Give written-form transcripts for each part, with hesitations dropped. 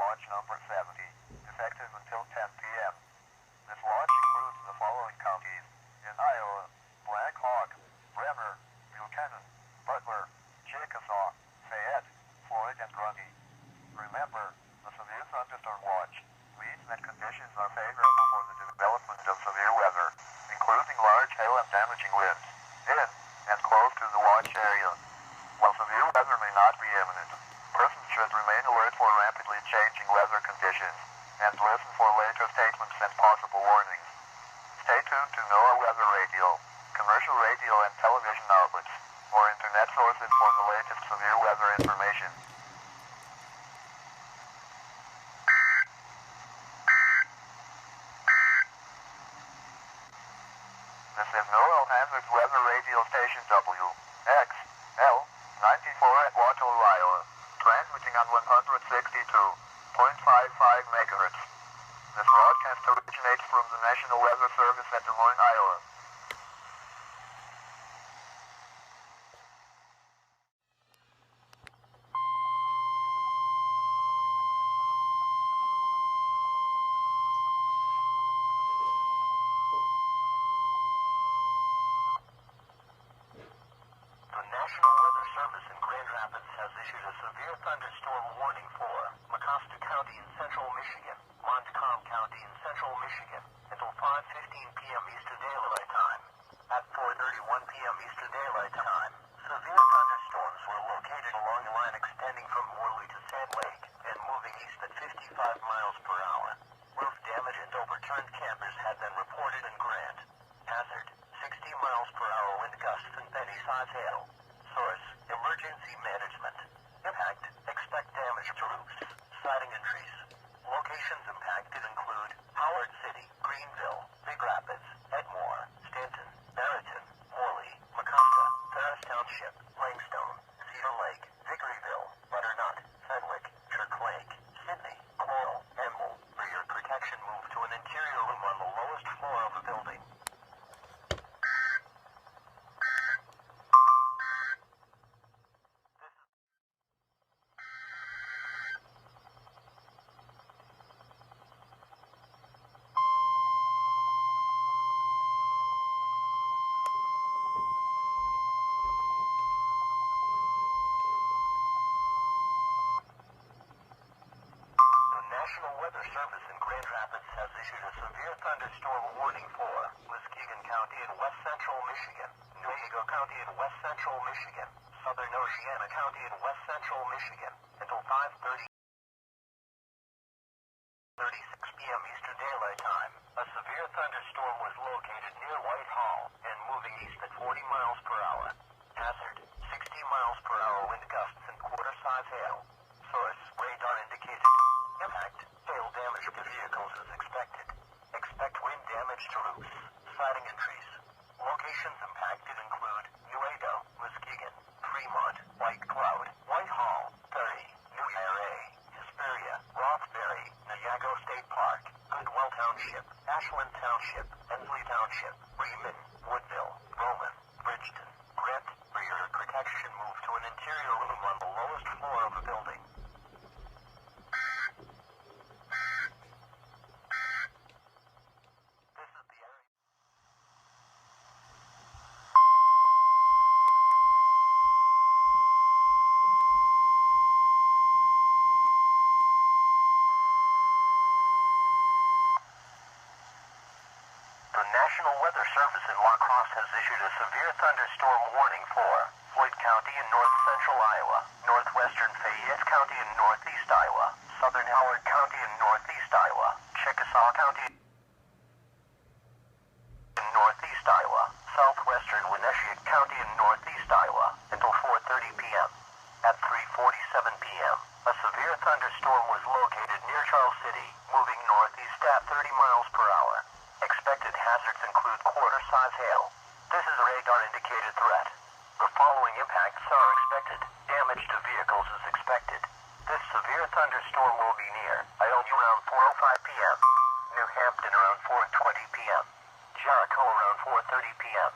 launch number 70, effective until 10 p.m. This launch includes the following counties in Iowa: Black Hawk, Bremer, Buchanan, Butler, Chickasaw, Fayette, Floyd, and Grundy. Remember, the severe thunderstorm watch means that conditions are favorable for the development of severe weather, including large hail and damaging winds, in and close to the watch area. While severe weather may not be imminent, persons should remain alert for rapidly changing weather conditions and listen for later statements and possible warnings. Stay tuned to NOAA Weather Radio, commercial radio and television outlets, or internet sources for the latest severe weather information. This is NOAA Hazard Weather Radio Station WXL 94 at Waterloo, Iowa, transmitting on 162.55 megahertz. This broadcast originates from the National Weather Service at Des Moines, Iowa. The National Weather Service in Grand Rapids has issued a severe thunderstorm warning for Mecosta County in central Michigan, Montcalm County in central Michigan, until 5:15 p.m. Eastern Daylight Time. At 4:31 p.m. Eastern Daylight Time, severe thunderstorms were located along a line extending from Morley to Sand Lake and moving east at 55 miles per hour. Roof damage and overturned campers had been reported in Grant. Hazard: 60 miles per hour wind gusts and penny-size hail. Source: emergency management. Impact: expect damage to roofs, siding and trees. Locations impacted include Howard City, Greenville, Big Rapids, Edmore, Stanton, Barrington, Morley, Mecosta, Ferris Township, Langstone, Cedar Lake, Vickeryville, Butternut, Fenwick, Turk Lake, Sidney, Coral, Emble. For your protection, move to an interior room on the lowest floor of the building. The National Weather Service in Grand Rapids has issued a severe thunderstorm warning for Muskegon County in west central Michigan, Newaygo County in west central Michigan, southern Oceana County in west central Michigan, until 5:36 p.m. Eastern Daylight Time. A severe thunderstorm was located near Whitehall and moving east at 40 miles per hour. Hazard: 60 miles per hour wind gusts and quarter-size hail. Source: radar indicated. Impact: hail damage to vehicles is expected. Expect wind damage to roofs, siding and trees. Locations impacted include Newaygo, Muskegon, Fremont, White Cloud, Whitehall, Perry, New Era, Hesperia, Rothbury, Nayago State Park, Goodwell Township, Ashland Township, Ensley Township, Bremen, Woodville, Roman, Bridgeton, Grant. For your protection, move to an interior room on the lowest floor of the building. The National Weather Service in La Crosse has issued a severe thunderstorm warning for Floyd County in north central Iowa, northwestern Fayette County in northeast Iowa, southern Howard County in northeast Iowa, Chickasaw County in northeast Iowa, southwestern Wenatchee County in northeast Iowa, until 4:30 p.m. At 3:47 p.m., a severe thunderstorm was located near Charles City, moving northeast at 30 miles per hour. Expected hazards include quarter-size hail. This is a radar-indicated threat. The following impacts are expected. Damage to vehicles is expected. This severe thunderstorm will be near Ione around 4:05 p.m., New Hampton around 4:20 p.m., Jericho around 4:30 p.m.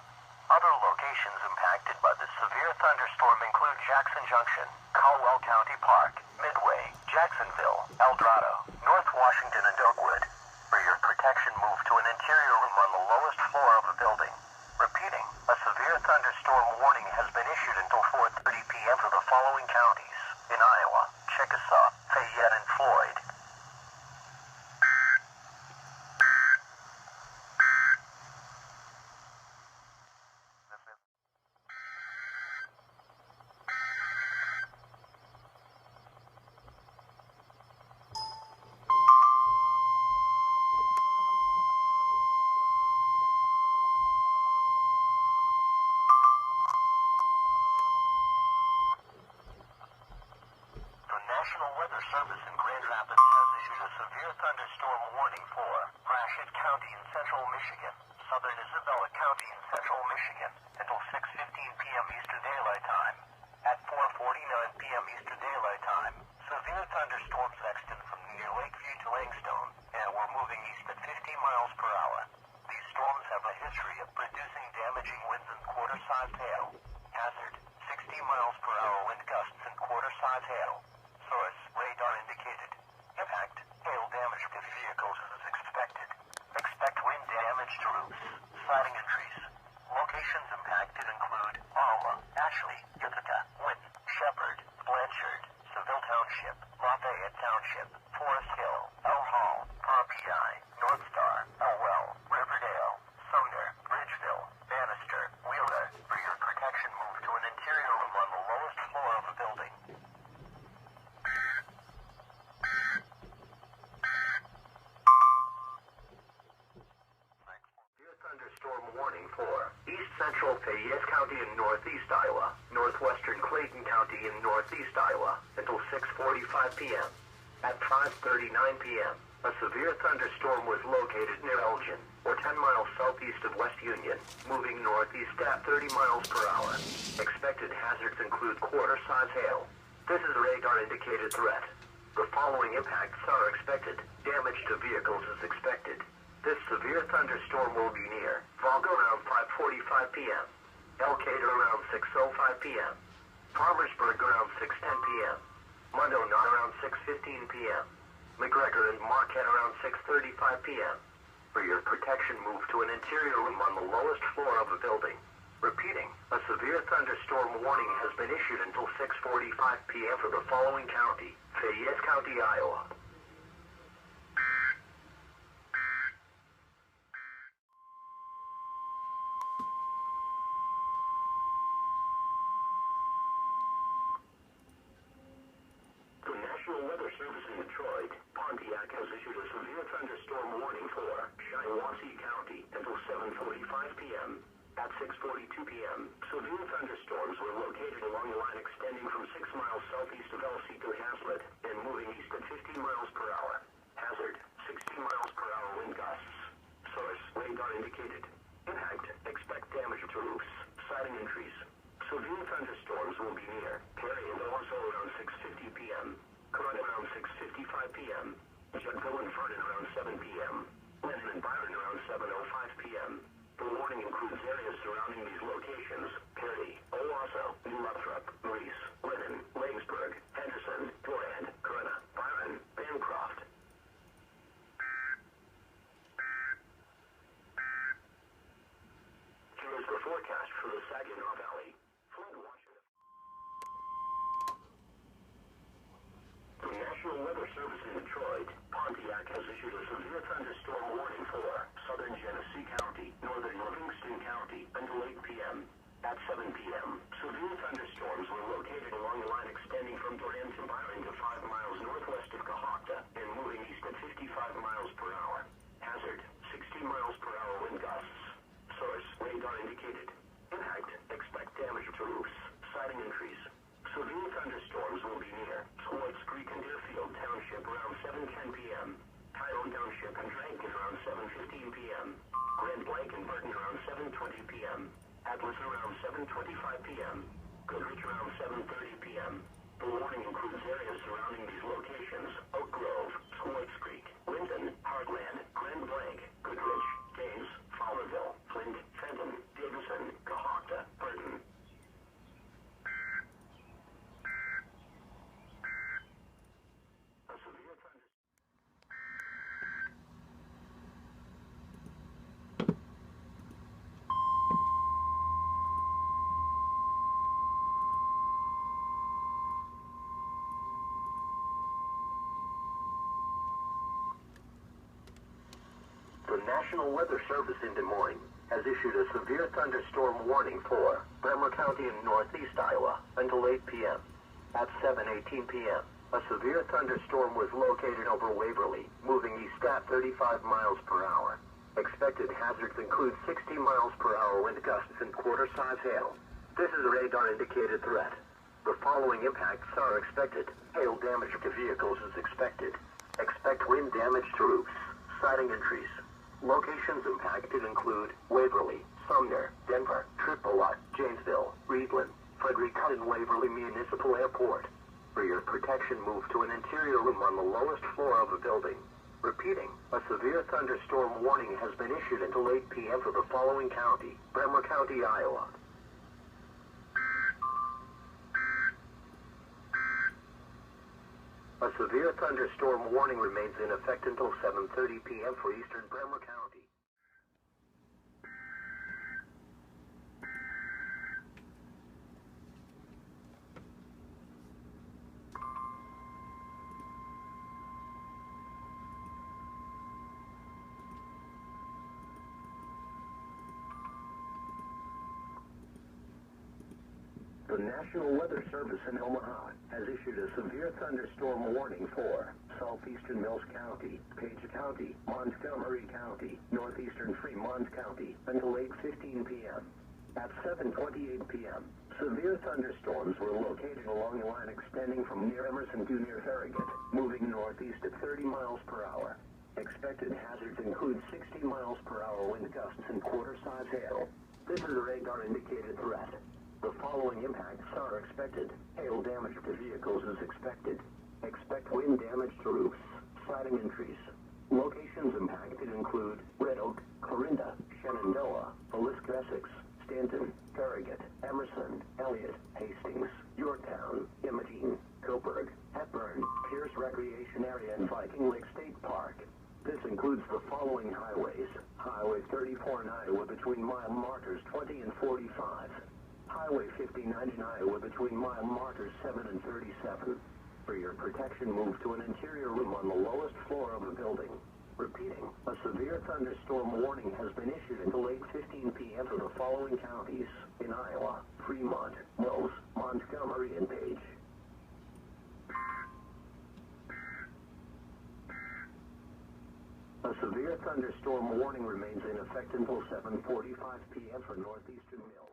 Other locations impacted by the severe thunderstorm include Jackson Junction, Caldwell County Park, Midway, Jacksonville, El Dorado, North Washington, and Oakwood. For your protection, move to an interior room on the lowest floor of the building. Repeating, a severe thunderstorm warning has been issued until 4:30 p.m. for the following counties. In Iowa, Chickasaw, Fayette, and Floyd. National Weather Service in Grand Rapids has issued a severe thunderstorm warning for Gratiot County in central Michigan, southern Isabella County in central Michigan, until 6:15 p.m. Eastern Daylight Time. At 4:49 p.m. Eastern Daylight Time, severe thunderstorms extend from near Lakeview to Langstone, and were moving east at 50 miles per hour. These storms have a history of producing damaging winds and quarter-sized hail. Hazard, 60 miles per hour wind gusts and quarter-sized hail. Source, radar indicated. Impact, hail damage to vehicles is expected. Expect wind damage to roofs, siding and trees. Locations impacted include Alma, Ashley, Ithaca, Winton, Shepherd, Blanchard, Seville Township, Lafayette Township, Forest Hill, Elm Hall, RPI, North Star, Elwell, Riverdale, Sumner, Bridgeville, Bannister, Wheeler. For your protection, move to an interior room on the lowest floor of the building. Thunderstorm warning for East Central Fayette County in Northeast Iowa, Northwestern Clayton County in Northeast Iowa, until 6:45 p.m. At 5:39 p.m., a severe thunderstorm was located near Elgin, or 10 miles southeast of West Union, moving northeast at 30 miles per hour. Expected hazards include quarter-size hail. This is a radar-indicated threat. The following impacts are expected. Damage to vehicles is expected. This severe thunderstorm will be near Volga around 5:45 p.m., Elkader around 6:05 p.m., Farmersburg around 6:10 p.m., Mundona around 6:15 p.m., McGregor and Marquette around 6:35 p.m. For your protection, move to an interior room on the lowest floor of a building. Repeating, a severe thunderstorm warning has been issued until 6:45 p.m. for the following county: Fayette County, Iowa. National Weather Service in Detroit, Pontiac has issued a severe thunderstorm warning for Shiawassee County until 7:45 p.m. At 6:42 p.m., severe thunderstorms were located along the line extending from 6 miles southeast of Elsie to Hazlet and moving east at 15 miles per hour. Hazard, 60 miles per hour wind gusts. Source, radar indicated. Impact, expect damage to roofs, siding and trees. Severe thunderstorms will be near Perry and also around 6:50 p.m. Corona around 6:55 p.m. Juddville and Vernon around 7 p.m. Lennon and Byron around 7:05 p.m. The warning includes areas surrounding these locations: Perry, Owasso, New Lothrop, Maurice, Lennon, Langsburg, Henderson, Durand, Corona, Byron, Bancroft. Here is the forecast for the Saginaw Valley. The National Weather Service in Detroit, Pontiac has issued a severe thunderstorm warning for southern Genesee County, northern Livingston County, until 8 p.m. At 7 p.m., severe thunderstorms were located along the line extending from Durand to Byron to 5 miles northwest of Cohocton and moving east at 55 miles per hour. Hazard, 60 miles per hour wind gusts. Source, radar indicated. Impact, expect damage to roofs, siding and trees. Severe thunderstorms will be near Swartz Creek and Deerfield Township around 7:10 p.m., Tyrone Township and Rankin around 7:15 p.m., Grand Blanc and Burton around 7:20 p.m., Atlas around 7:25 p.m., Goodrich around 7:30 p.m. The warning includes areas surrounding these locations: Oak Grove, Swartz Creek, Winton, Heartland, Grand Blanc, Goodrich, Gaines, Fowlerville, Flint, Fenton, Davison, Cohocton, Burton. National Weather Service in Des Moines has issued a severe thunderstorm warning for Bremer County in northeast Iowa until 8 p.m. At 7:18 p.m., a severe thunderstorm was located over Waverly, moving east at 35 miles per hour. Expected hazards include 60 miles per hour wind gusts and quarter-size hail. This is a radar-indicated threat. The following impacts are expected. Hail damage to vehicles is expected. Expect wind damage to roofs, siding and trees. Locations impacted include Waverly, Sumner, Denver, Tripoli, Janesville, Reedland, Frederica, and Waverly Municipal Airport. For your protection, move to an interior room on the lowest floor of a building. Repeating, a severe thunderstorm warning has been issued until 8 p.m. for the following county: Bremer County, Iowa. A severe thunderstorm warning remains in effect until 7:30 p.m. for eastern Bremer County. The National Weather Service in Omaha has issued a severe thunderstorm warning for southeastern Mills County, Page County, Montgomery County, northeastern Fremont County until 8:15 p.m. At 7:28 p.m., severe thunderstorms were located along a line extending from near Emerson to near Farragut, moving northeast at 30 miles per hour. Expected hazards include 60 miles per hour wind gusts and quarter-size hail. This is a radar-indicated threat. The following impacts are expected. Hail damage to vehicles is expected. Expect wind damage to roofs, siding and trees. Locations impacted include Red Oak, Clarinda, Shenandoah, Villisca, Essex, Stanton, Farragut, Emerson, Elliott, Hastings, Yorktown, Imogene, Coburg, Hepburn, Pierce Recreation Area, and Viking Lake State Park. This includes the following highways: Highway 34 in Iowa between mile markers 20 and 45. Highway 59 in Iowa between mile markers 7 and 37. For your protection, move to an interior room on the lowest floor of a building. Repeating, a severe thunderstorm warning has been issued until 8:15 p.m. for the following counties in Iowa: Fremont, Mills, Montgomery, and Page. A severe thunderstorm warning remains in effect until 7:45 p.m. for northeastern Mills.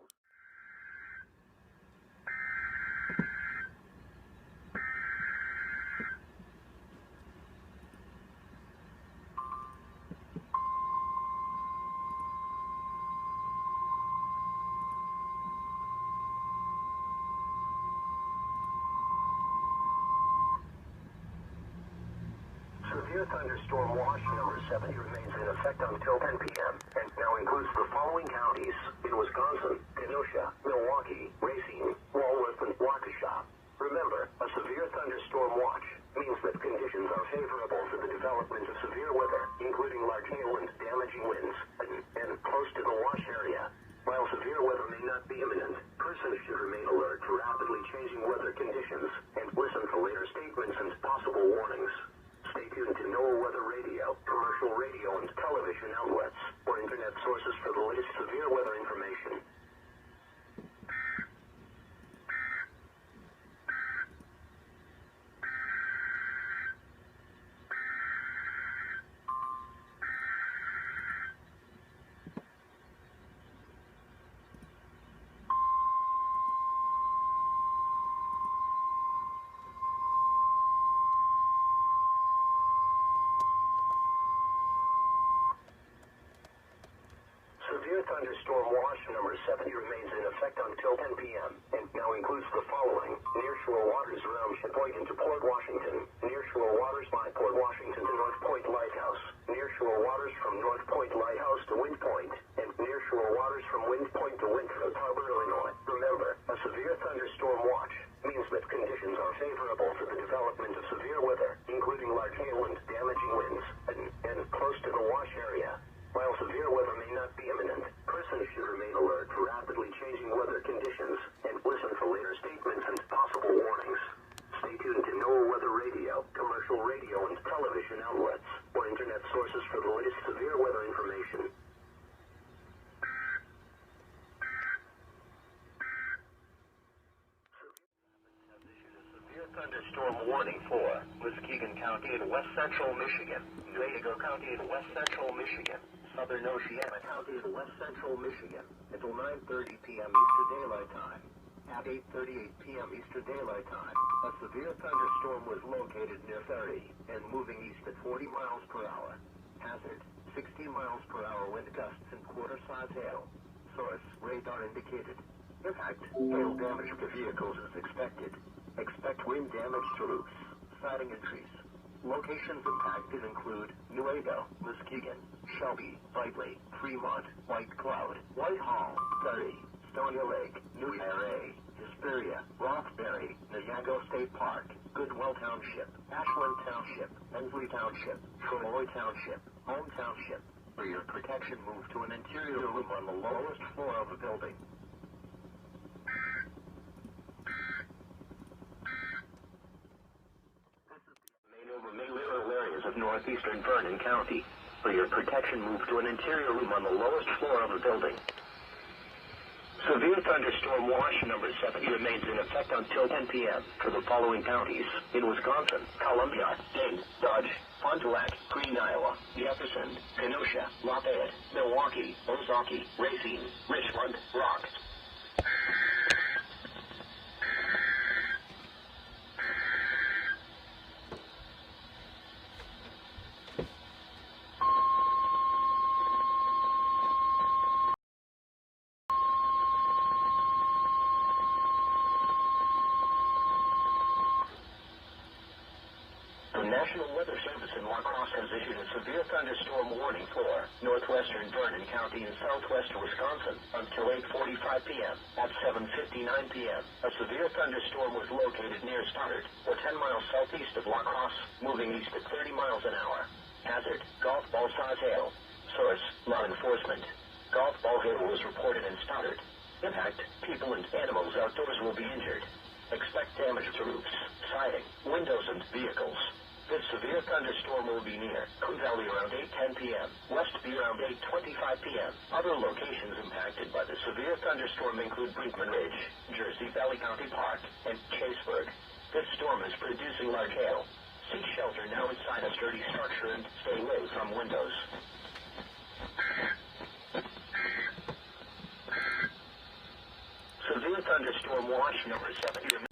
Severe thunderstorm watch number 70 remains in effect until 10 p.m. and now includes the following counties in Wisconsin: Kenosha, Milwaukee, Racine, Walworth, and Waukesha. Remember, a severe thunderstorm watch means that conditions are favorable for the development of severe weather, including large hail and damaging winds, and close to the wash area. While severe weather may not be imminent, persons should remain alert for rapidly changing weather conditions and listen for later statements and possible warnings. Stay tuned to NOAA Weather Radio, commercial radio, and television outlets, or internet sources for the latest severe weather information. Severe thunderstorm watch number 70 remains in effect until 10 p.m. and now includes the following: nearshore waters around Sheboygan into Port Washington, nearshore waters by Port Washington to North Point Lighthouse, nearshore waters from North Point Lighthouse to Wind Point, and nearshore waters from Wind Point to Winthrop Harbor, Illinois. Remember, a severe thunderstorm watch means that conditions are favorable for the development of severe weather, including large hail and damaging winds, and close to the wash area. While severe weather may not be imminent, persons should remain alert for rapidly changing weather conditions and listen for later statements and possible warnings. Stay tuned to NOAA Weather Radio, commercial radio, and television outlets, or internet Sources for the latest severe weather information. Has issued a severe thunderstorm warning for Muskegon County in west central Michigan, Topeka County in west central Michigan, southern Oceana County in west central Michigan until 9:30 p.m. Eastern Daylight Time. At 8:38 p.m. Eastern Daylight Time, a severe thunderstorm was located near Ferry and moving east at 40 miles per hour. Hazard, 60 miles per hour wind gusts and quarter-size hail. Source, radar indicated. Impact, hail damage to vehicles is expected. Expect wind damage to roofs. Siding and trees. Locations impacted include Nuevo, Muskegon, Shelby, Whiteley, Fremont, White Cloud, Whitehall, Ferry, Stony Lake, New Era, Hesperia, Roxbury, Nayago State Park, Goodwell Township, Ashland Township, Ensley Township, Troy Township, Home Township. For your protection, move to an interior room on the lowest floor of the building. Main rural areas of northeastern Vernon County. For your protection, move to an interior room on the lowest floor of the building. Severe thunderstorm watch number 70 remains in effect until 10 p.m. for the following counties in Wisconsin: Columbia, Dane, Dodge, Fond du Lac, Green, Iowa, Jefferson, Kenosha, Lafayette, Milwaukee, Ozaukee, Racine, Richmond, Rock. The National Weather Service in La Crosse has issued a severe thunderstorm warning for northwestern Vernon County and southwestern Wisconsin until 8:45 p.m. At 7:59 p.m., a severe thunderstorm was located near Stoddard, or 10 miles southeast of La Crosse, moving east at 30 miles an hour. Hazard, golf ball size hail. Source, law enforcement. Golf ball hail was reported in Stoddard. Impact, people and animals outdoors will be injured. Expect damage to roofs, siding, windows, and vehicles. This severe thunderstorm will be near Coon Valley around 8:10 p.m., West be around 8:25 p.m. Other locations impacted by the severe thunderstorm include Brinkman Ridge, Jersey Valley County Park, and Chaseburg. This storm is producing large hail. Seek shelter now inside a sturdy structure and stay away from windows. Severe thunderstorm watch number 70.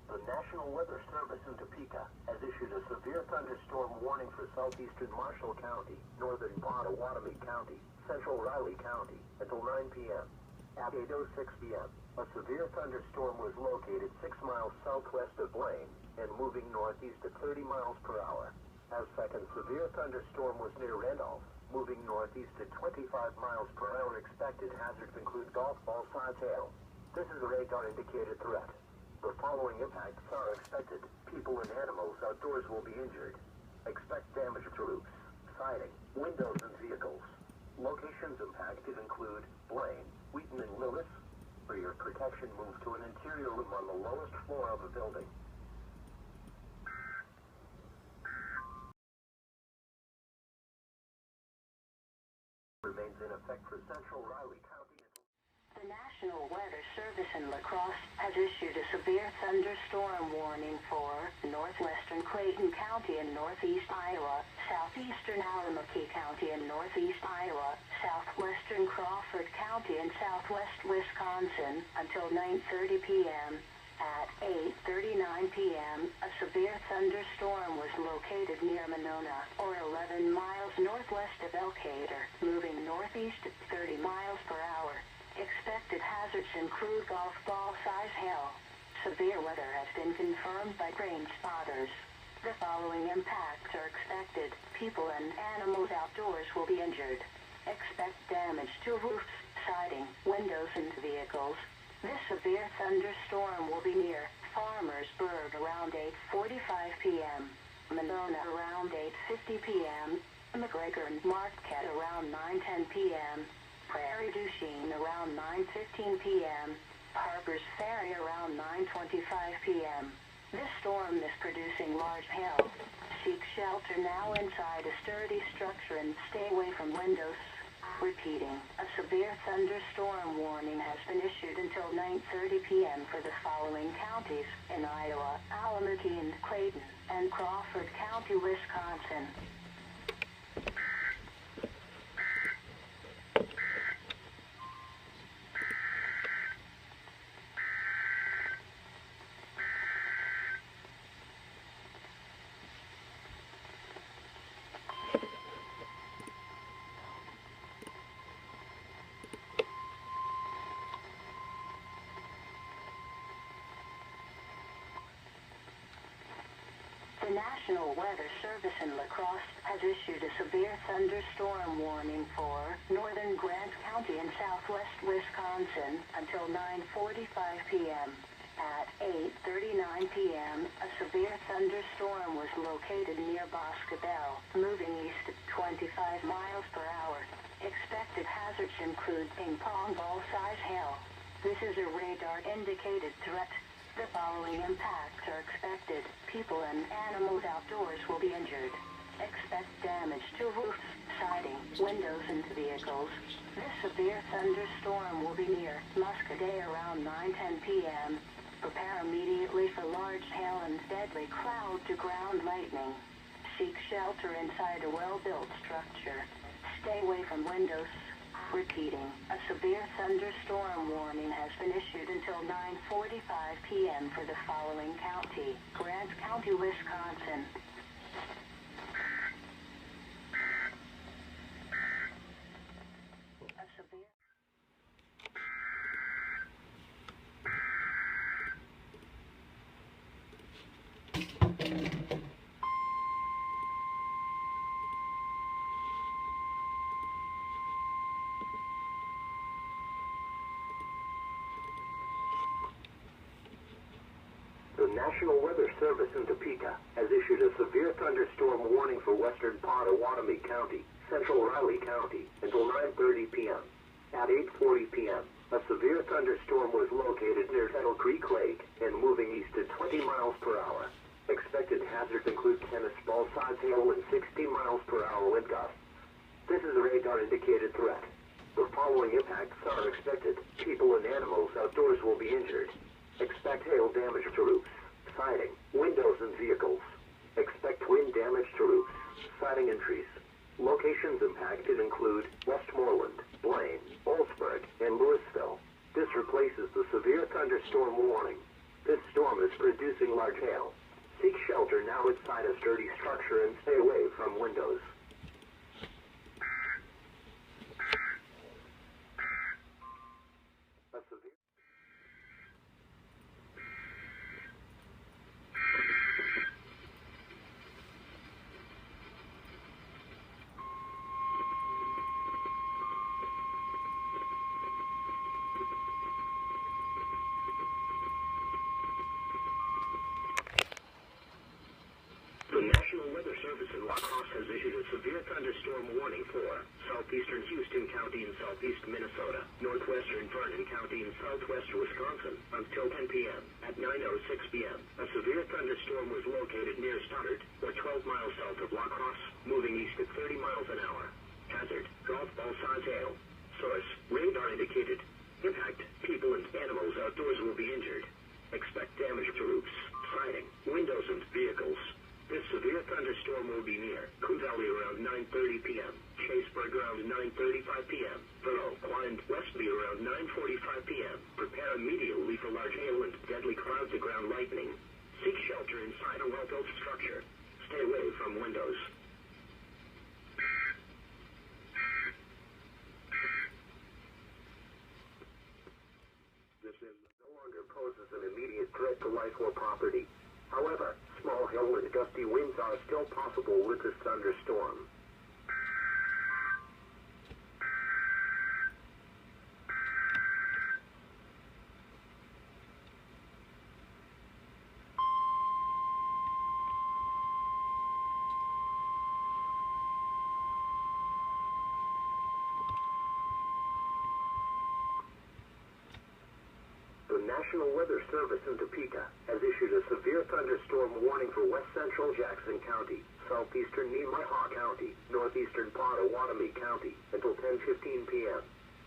The National Weather Service in Topeka has issued a severe thunderstorm warning for southeastern Marshall County, northern Pottawatomie County, central Riley County until 9 p.m. At 8:06 p.m., a severe thunderstorm was located 6 miles southwest of Blaine and moving northeast at 30 miles per hour. A second severe thunderstorm was near Randolph, moving northeast at 25 miles per hour. Expected hazards include golf ball size hail. This is a radar-indicated threat. The following impacts are expected. People and animals outdoors will be injured. Expect damage to roofs, siding, windows, and vehicles. Locations impacted include Blaine, Wheaton, and Lewis. For your protection, move to an interior room on the lowest floor of the building. Remains in effect for central Riley County. The National Weather Service in La Crosse has issued a severe thunderstorm warning for northwestern Clayton County and northeast Iowa, southeastern Allamakee County and northeast Iowa, southwestern Crawford County and southwest Wisconsin until 9:30 p.m. At 8:39 p.m., a severe thunderstorm was located near Monona, or 11 miles northwest of Elkader, moving northeast at 30 miles per hour. Expected hazards include golf ball size hail. Severe weather has been confirmed by rain spotters. The following impacts are expected. People and animals outdoors will be injured. Expect damage to roofs, siding, windows, and vehicles. This severe thunderstorm will be near Farmersburg, Concord around 8:45 p.m. Monona around 8:50 p.m. McGregor and Marquette around 9:10 p.m. Prairie du Chien around 9:15 p.m. Harper's Ferry around 9:25 p.m. This storm is producing large hail. Seek shelter now inside a sturdy structure and stay away from windows. Repeating, a severe thunderstorm warning has been issued until 9:30 p.m. for the following counties in Iowa, Alamogee, Clayton, and Crawford County, Wisconsin. The National Weather Service in La Crosse has issued a severe thunderstorm warning for northern Grant County and southwest Wisconsin until 9:45 p.m. At 8:39 p.m., a severe thunderstorm was located near Boscobel, moving east at 25 miles per hour. Expected hazards include ping-pong ball-size hail. This is a radar-indicated threat. The following impacts are expected. People and animals outdoors will be injured. Expect damage to roofs, siding, windows, and vehicles. This severe thunderstorm will be near Muscadet around 9:10 p.m. Prepare immediately for large hail and deadly cloud-to-ground lightning. Seek shelter inside a well-built structure. Stay away from windows. Repeating, a severe thunderstorm warning has been issued until 9:45 p.m. for the following county, Grant County, Wisconsin. A severe... The National Weather Service in Topeka has issued a severe thunderstorm warning for western Pottawatomie County, central Riley County, until 9:30 p.m. At 8:40 p.m., a severe thunderstorm was located near Kettle Creek Lake and moving east at 20 miles per hour. Expected hazards include tennis ball-size hail and 60 miles per hour wind gusts. This is a radar-indicated threat. The following impacts are expected. People and animals outdoors will be injured. Expect hail damage to roofs, siding, windows, and vehicles. Expect wind damage to roofs, siding, and trees. Locations impacted include Westmoreland, Blaine, Oldsburg, and Louisville. This replaces the severe thunderstorm warning. This storm is producing large hail. Seek shelter now inside a sturdy structure and stay away from windows. A severe The National Weather Service in La Crosse has issued a severe thunderstorm warning for southeastern Houston County and southeast Minnesota, northwestern Vernon County and southwest Wisconsin until 10 p.m. At 9:06 p.m., a severe thunderstorm was located near Stoddard, or 12 miles south of La Crosse, moving east at 30 miles an hour. Hazard, golf ball-size hail. Source, radar indicated. Impact, people and animals outdoors will be injured. Expect damage to roofs, siding, windows, and vehicles. This severe thunderstorm will be near Coon Valley around 9:30 p.m., Chaseburg around 9:35 p.m., Thoreau, and Westby around 9:45 p.m. Prepare immediately for large hail and deadly cloud-to-ground lightning. Seek shelter inside a well-built structure. Stay away from windows. This no longer poses an immediate threat to life or property. However, small hail and gusty winds are still possible with this thunderstorm. National Weather Service in Topeka has issued a severe thunderstorm warning for west central Jackson County, southeastern Nemaha County, northeastern Pottawatomie County until 10:15 p.m.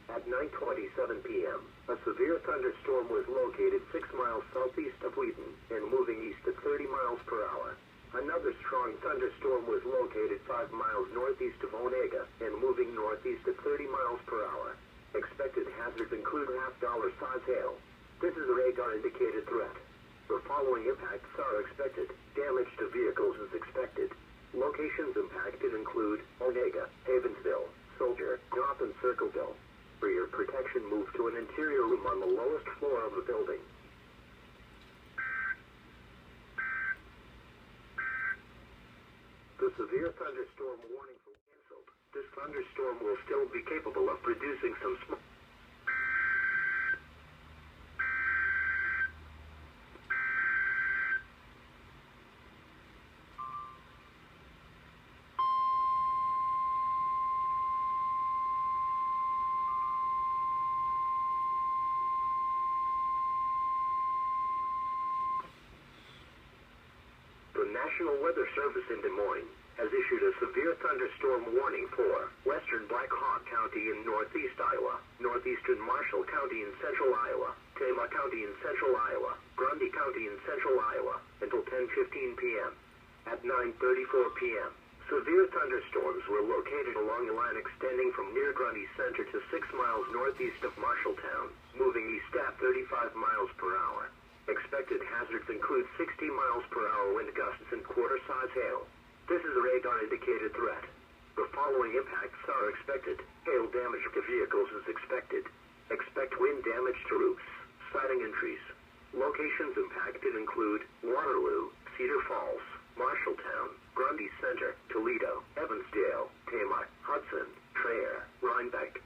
At 9:27 p.m., a severe thunderstorm was located 6 miles southeast of Wheaton and moving east at 30 miles per hour. Another strong thunderstorm was located 5 miles northeast of Onega and moving northeast at 30 miles per hour. Expected hazards include half-dollar size hail. This is a radar-indicated threat. The following impacts are expected. Damage to vehicles is expected. Locations impacted include Onega, Havensville, Soldier, Groff, and Circleville. For your protection, move to an interior room on the lowest floor of the building. The severe thunderstorm warning for canceled. This thunderstorm will still be capable of producing some smoke. The National Weather Service in Des Moines has issued a severe thunderstorm warning for western Black Hawk County in northeast Iowa, northeastern Marshall County in central Iowa, Tama County in central Iowa, Grundy County in central Iowa until 10:15 p.m. At 9:34 p.m., severe thunderstorms were located along a line extending from near Grundy Center to 6 miles northeast of Marshalltown, moving east at 35 miles per hour. Expected hazards include 60 miles per hour wind gusts and quarter-size hail. This is a radar-indicated threat. The following impacts are expected. Hail damage to vehicles is expected. Expect wind damage to roofs, siding and trees. Locations impacted include Waterloo, Cedar Falls, Marshalltown, Grundy Center, Toledo, Evansdale, Tamar, Hudson, Traer, Rhinebeck.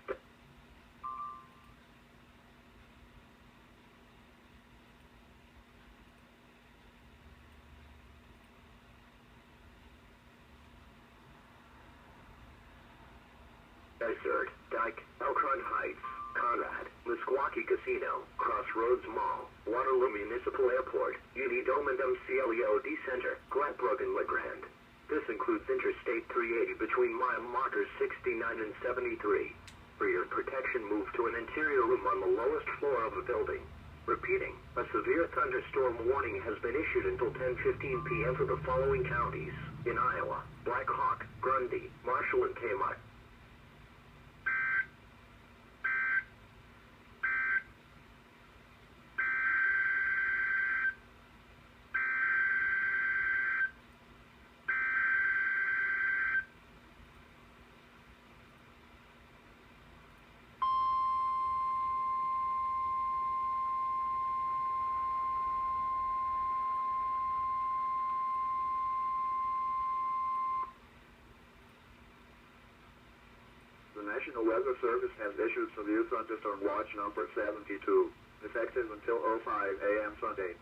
Desert, Dyke, Elkhorn Heights, Conrad, Meskwaki Casino, Crossroads Mall, Waterloo Municipal Airport, UD Dome and MCLEOD Center, Gladbrook and LeGrand. This includes Interstate 380 between mile markers 69 and 73. For your protection, move to an interior room on the lowest floor of the building. Repeating, a severe thunderstorm warning has been issued until 10:15 p.m. for the following counties in Iowa: Black Hawk, Grundy, Marshall, and Kmart. The National Weather Service has issued severe thunderstorm watch number 72, effective until 05 a.m. Sunday.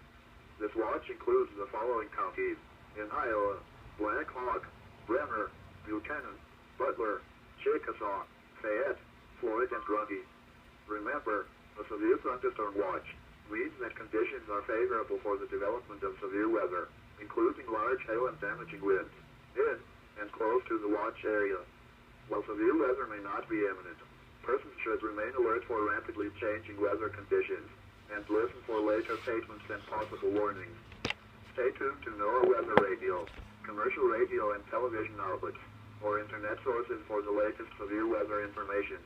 This watch includes the following counties in Iowa: Black Hawk, Bremer, Buchanan, Butler, Chickasaw, Fayette, Floyd, and Grundy. Remember, a severe thunderstorm watch means that conditions are favorable for the development of severe weather, including large hail and damaging winds, in and close to the watch area. While severe weather may not be imminent, persons should remain alert for rapidly changing weather conditions and listen for later statements and possible warnings. Stay tuned to NOAA Weather Radio, commercial radio and television outlets, or internet sources for the latest severe weather information.